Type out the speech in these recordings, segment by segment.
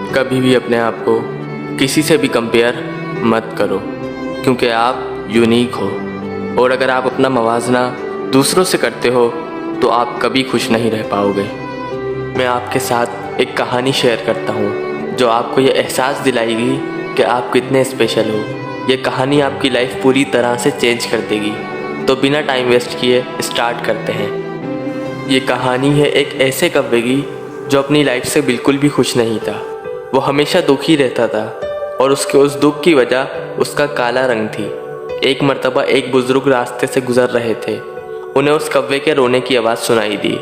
कभी भी अपने आप को किसी से भी कंपेयर मत करो, क्योंकि आप यूनिक हो। और अगर आप अपना मवाजना दूसरों से करते हो तो आप कभी खुश नहीं रह पाओगे। मैं आपके साथ एक कहानी शेयर करता हूँ जो आपको ये एहसास दिलाएगी कि आप कितने स्पेशल हो। ये कहानी आपकी लाइफ पूरी तरह से चेंज कर देगी। तो बिना टाइम वेस्ट किए स्टार्ट करते हैं। ये कहानी है एक ऐसे कव्वे की जो अपनी लाइफ से बिल्कुल भी खुश नहीं था। वो हमेशा दुखी रहता था और उसके उस दुख की वजह उसका काला रंग थी। एक मर्तबा एक बुजुर्ग रास्ते से गुजर रहे थे। उन्हें उस कव्वे के रोने की आवाज़ सुनाई दी।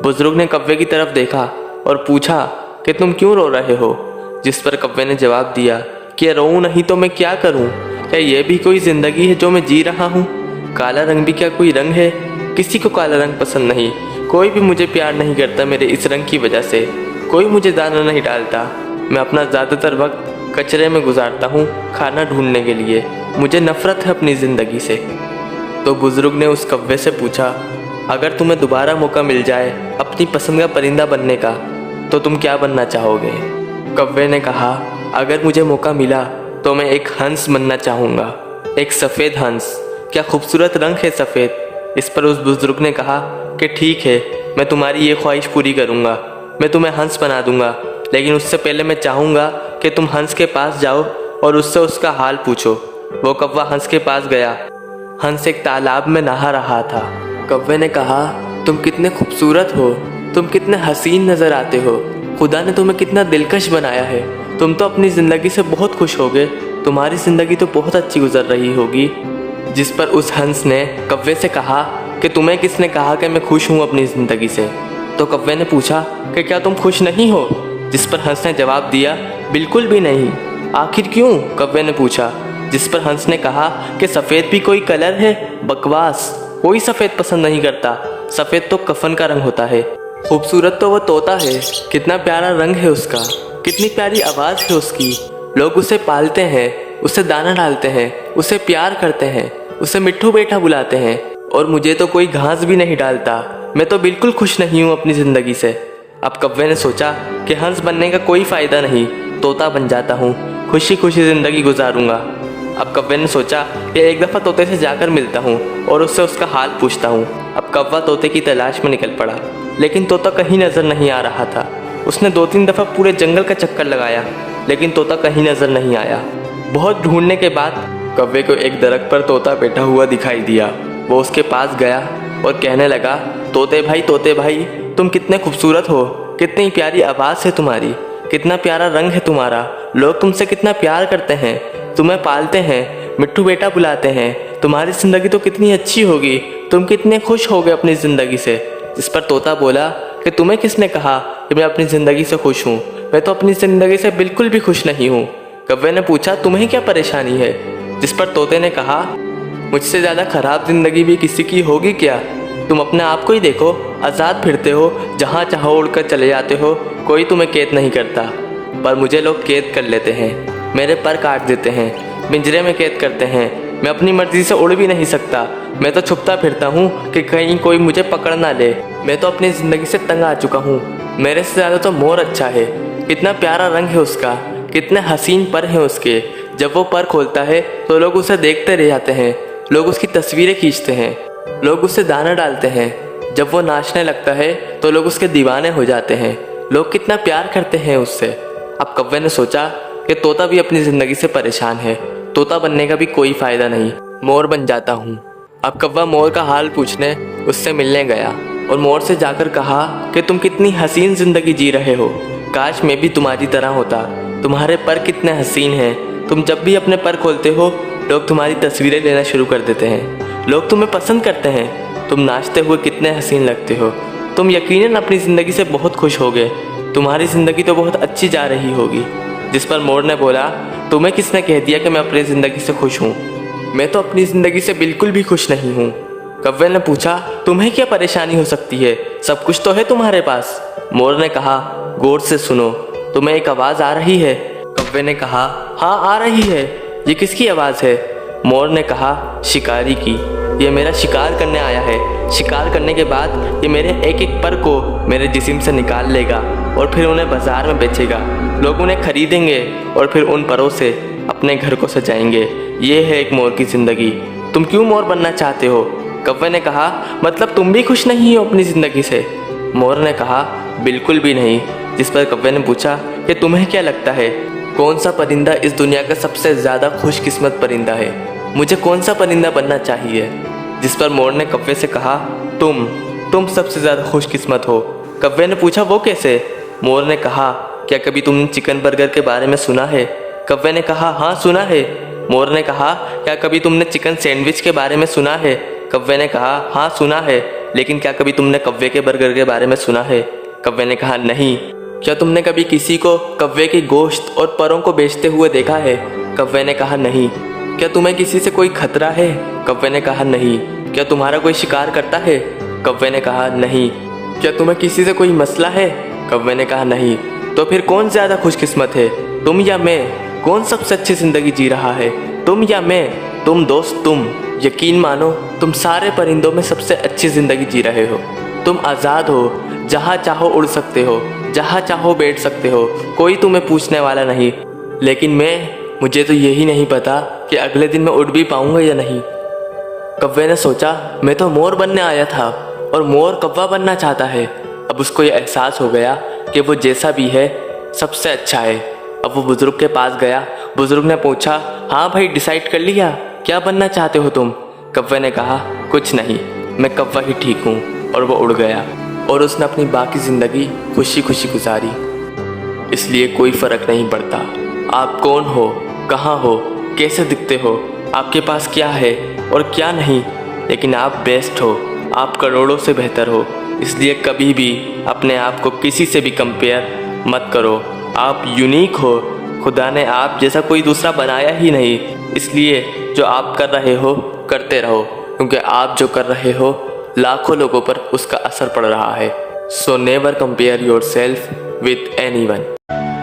बुजुर्ग ने कव्वे की तरफ देखा और पूछा कि तुम क्यों रो रहे हो। जिस पर कव्वे ने जवाब दिया कि रोऊं नहीं तो मैं क्या करूं? क्या ये भी कोई ज़िंदगी है जो मैं जी रहा हूं? काला रंग भी क्या कोई रंग है? किसी को काला रंग पसंद नहीं। कोई भी मुझे प्यार नहीं करता मेरे इस रंग की वजह से। कोई मुझे दाना नहीं डालता। मैं अपना ज़्यादातर वक्त कचरे में गुजारता हूँ खाना ढूंढने के लिए। मुझे नफ़रत है अपनी ज़िंदगी से। तो बुज़ुर्ग ने उस कव्वे से पूछा, अगर तुम्हें दोबारा मौका मिल जाए अपनी पसंद का परिंदा बनने का तो तुम क्या बनना चाहोगे? कव्वे ने कहा, अगर मुझे मौका मिला तो मैं एक हंस बनना चाहूँगा, एक सफ़ेद हंस। क्या खूबसूरत रंग है सफ़ेद। इस पर उस बुज़ुर्ग ने कहा कि ठीक है, मैं तुम्हारी ये ख्वाहिश पूरी करूँगा। मैं तुम्हें हंस बना दूँगा, लेकिन उससे पहले मैं चाहूँगा कि तुम हंस के पास जाओ और उससे उसका हाल पूछो। वो कौवा हंस के पास गया। हंस एक तालाब में नहा रहा था। कौवे ने कहा, तुम कितने खूबसूरत हो, तुम कितने हसीन नज़र आते हो। खुदा ने तुम्हें कितना दिलकश बनाया है। तुम तो अपनी ज़िंदगी से बहुत खुश होगे। तुम्हारी ज़िंदगी तो बहुत अच्छी गुजर रही होगी। जिस पर उस हंस ने कौवे से कहा कि तुम्हें किसने कहा कि मैं खुश हूँ अपनी ज़िंदगी से? तो कौवे ने पूछा कि क्या तुम खुश नहीं हो? जिस पर हंस ने जवाब दिया, बिल्कुल भी नहीं। आखिर क्यों? कौवे ने पूछा। जिस पर हंस ने कहा कि सफ़ेद भी कोई कलर है? बकवास, कोई सफ़ेद पसंद नहीं करता। सफ़ेद तो कफन का रंग होता है। खूबसूरत तो वो तोता है। कितना प्यारा रंग है उसका, कितनी प्यारी आवाज़ है उसकी। लोग उसे पालते हैं, उसे दाना डालते हैं, उसे प्यार करते हैं, उसे मिट्ठू बेटा बुलाते हैं। और मुझे तो कोई घास भी नहीं डालता। मैं तो बिल्कुल खुश नहीं हूँ अपनी ज़िंदगी से। अब कौवे ने सोचा कि हंस बनने का कोई फ़ायदा नहीं, तोता बन जाता हूँ, खुशी खुशी ज़िंदगी गुजारूंगा। अब कौवे ने सोचा कि एक दफ़ा तोते से जाकर मिलता हूँ और उससे उसका हाल पूछता हूँ। अब कौवा तोते की तलाश में निकल पड़ा, लेकिन तोता कहीं नज़र नहीं आ रहा था। उसने 2-3 दफ़ा पूरे जंगल का चक्कर लगाया, लेकिन तोता कहीं नज़र नहीं आया। बहुत ढूंढने के बाद कौवे को एक दरख्त पर तोता बैठा हुआ दिखाई दिया। वो उसके पास गया और कहने लगा, तोते भाई, तुम कितने खूबसूरत हो, कितनी प्यारी आवाज़ है तुम्हारी, कितना प्यारा रंग है तुम्हारा। लोग तुमसे कितना प्यार करते हैं, तुम्हें पालते हैं, मिट्ठू बेटा बुलाते हैं। तुम्हारी ज़िंदगी तो कितनी अच्छी होगी, तुम कितने खुश होगे अपनी ज़िंदगी से। जिस पर तोता बोला कि तुम्हें किसने कहा कि मैं अपनी ज़िंदगी से खुश हूँ? मैं तो अपनी ज़िंदगी से बिल्कुल भी खुश नहीं हूँ। कौवे ने पूछा, तुम्हें क्या परेशानी है? जिस पर तोते ने कहा, मुझसे ज़्यादा ख़राब ज़िंदगी भी किसी की होगी क्या? तुम अपने आप को ही देखो, आज़ाद फिरते हो, जहाँ चाहो उड़कर चले जाते हो, कोई तुम्हें कैद नहीं करता। पर मुझे लोग कैद कर लेते हैं, मेरे पर काट देते हैं, पिंजरे में कैद करते हैं। मैं अपनी मर्ज़ी से उड़ भी नहीं सकता। मैं तो छुपता फिरता हूँ कि कहीं कोई मुझे पकड़ ना ले। मैं तो अपनी ज़िंदगी से तंग आ चुका हूँ। मेरे से ज़्यादा तो मोर अच्छा है। कितना प्यारा रंग है उसका, कितने हसीन पर हैं उसके। जब वो पर खोलता है तो लोग उसे देखते रह जाते हैं। लोग उसकी तस्वीरें खींचते हैं, लोग उसे दाना डालते हैं। जब वो नाचने लगता है तो लोग उसके दीवाने हो जाते हैं। लोग कितना प्यार करते हैं उससे। अब कौवे ने सोचा कि तोता भी अपनी ज़िंदगी से परेशान है, तोता बनने का भी कोई फ़ायदा नहीं, मोर बन जाता हूँ। अब कौवा मोर का हाल पूछने उससे मिलने गया और मोर से जाकर कहा कि तुम कितनी हसीन ज़िंदगी जी रहे हो, काश मैं भी तुम्हारी तरह होता। तुम्हारे पर कितने हसीन हैं। तुम जब भी अपने पर खोलते हो लोग तुम्हारी तस्वीरें लेना शुरू कर देते हैं। लोग तुम्हें पसंद करते हैं। तुम नाचते हुए कितने हसीन लगते हो। तुम यकीनन अपनी ज़िंदगी से बहुत खुश होगे। तुम्हारी ज़िंदगी तो बहुत अच्छी जा रही होगी। जिस पर मोर ने बोला, तुम्हें किसने कह दिया कि मैं अपनी ज़िंदगी से खुश हूँ? मैं तो अपनी ज़िंदगी से बिल्कुल भी खुश नहीं हूँ। कौवे ने पूछा, तुम्हें क्या परेशानी हो सकती है? सब कुछ तो है तुम्हारे पास। मोर ने कहा, गौर से सुनो, तुम्हें एक आवाज़ आ रही है? कौवे ने कहा, हाँ आ रही है। ये किसकी आवाज़ है? मोर ने कहा, शिकारी की। ये मेरा शिकार करने आया है। शिकार करने के बाद ये मेरे एक एक पर को मेरे जिस्म से निकाल लेगा और फिर उन्हें बाजार में बेचेगा। लोग उन्हें खरीदेंगे और फिर उन परों से अपने घर को सजाएंगे। ये है एक मोर की ज़िंदगी। तुम क्यों मोर बनना चाहते हो? कौवे ने कहा, मतलब तुम भी खुश नहीं हो अपनी ज़िंदगी से? मोर ने कहा, बिल्कुल भी नहीं। जिस पर कौवे ने पूछा कि तुम्हें क्या लगता है कौन सा परिंदा इस दुनिया का सबसे ज़्यादा खुशकिस्मत परिंदा है? मुझे कौन सा परिंदा बनना चाहिए? जिस पर मोर ने कौवे से कहा, तुम सबसे ज़्यादा खुशकिस्मत हो। कौवे ने पूछा, वो कैसे? मोर ने कहा, क्या कभी तुमने चिकन बर्गर के बारे में सुना है? कौवे ने कहा, हाँ सुना है। मोर ने कहा, क्या कभी तुमने चिकन सैंडविच के बारे में सुना है? कौवे ने कहा, हाँ सुना है। लेकिन क्या कभी तुमने कौवे के बर्गर के बारे में सुना है? कौवे ने कहा, नहीं। क्या तुमने कभी किसी को कौवे के गोश्त और परों को बेचते हुए देखा है? कौवे ने कहा, नहीं। क्या तुम्हें किसी से कोई खतरा है? कौवे ने कहा, नहीं। क्या तुम्हारा कोई शिकार करता है? कौवे ने कहा, नहीं। क्या तुम्हें किसी से कोई मसला है? कौवे ने कहा, नहीं। तो फिर कौन ज़्यादा खुशकिस्मत है, तुम या मैं? कौन सबसे अच्छी ज़िंदगी जी रहा है, तुम या मैं? तुम दोस्त, तुम। यकीन मानो, तुम सारे परिंदों में सबसे अच्छी ज़िंदगी जी रहे हो। तुम आज़ाद हो, जहाँ चाहो उड़ सकते हो, जहाँ चाहो बैठ सकते हो, कोई तुम्हें पूछने वाला नहीं। लेकिन मुझे तो यही नहीं पता कि अगले दिन मैं उड़ भी पाऊंगा या नहीं। कौवे ने सोचा, मैं तो मोर बनने आया था और मोर कौवा बनना चाहता है। अब उसको ये एहसास हो गया कि वो जैसा भी है सबसे अच्छा है। अब वो बुज़ुर्ग के पास गया। बुज़ुर्ग ने पूछा, हाँ भाई, डिसाइड कर लिया, क्या बनना चाहते हो तुम? कौवे ने कहा, कुछ नहीं, मैं कौवा ही ठीक हूँ। और वो उड़ गया और उसने अपनी बाकी ज़िंदगी खुशी खुशी गुजारी। इसलिए कोई फ़र्क नहीं पड़ता आप कौन हो, कहाँ हो, कैसे दिखते हो, आपके पास क्या है और क्या नहीं, लेकिन आप बेस्ट हो, आप करोड़ों से बेहतर हो। इसलिए कभी भी अपने आप को किसी से भी कंपेयर मत करो। आप यूनिक हो, खुदा ने आप जैसा कोई दूसरा बनाया ही नहीं। इसलिए जो आप कर रहे हो करते रहो, क्योंकि आप जो कर रहे हो लाखों लोगों पर उसका असर पड़ रहा है। So never compare your self with anyone.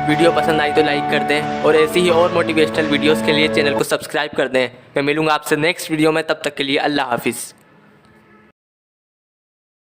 Video पसंद आई तो लाइक कर दें और ऐसी ही और मोटिवेशनल वीडियोस के लिए चैनल को सब्सक्राइब कर दें। मैं मिलूंगा आपसे नेक्स्ट वीडियो में, तब तक के लिए अल्लाह हाफिज़।